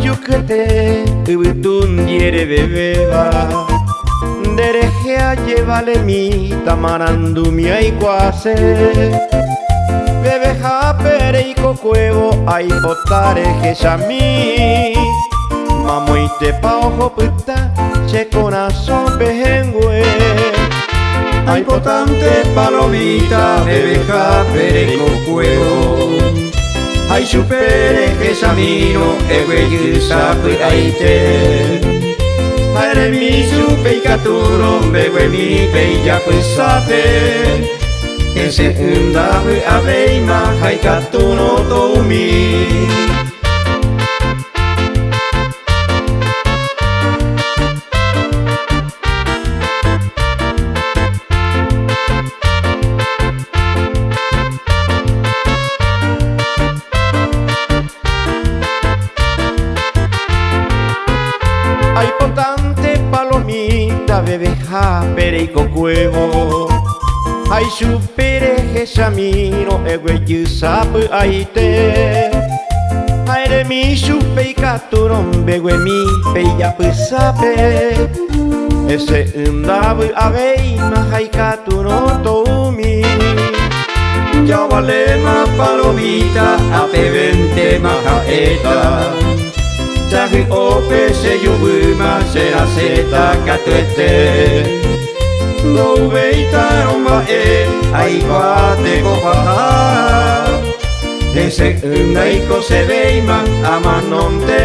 yukete ubutun yere bebeba derejea llevale mi tamarandu mi aikwase bebeja pereiko cuevo ay potare que shami mamoite pa ojo puta che corazón pejengüe ay potante palomita bebeja pereiko cuevo ay supere que samino ewe sapu aite ay mi supe y caturo bewe mi peya pusape ese undabu abeima hay catuno toumi ay potante palomita bebeja pereiko cuevo ay supere gesamino ewe yusapu aite ay de mi supe y caturon bewe mi peya pusape ese undabu abeima hay catuno toumi ya valema palomita apevente mahaeta Chahi ope se yubuma será seta catuete Lo veita romba ay guate copaja Ese naiko se veima amanon te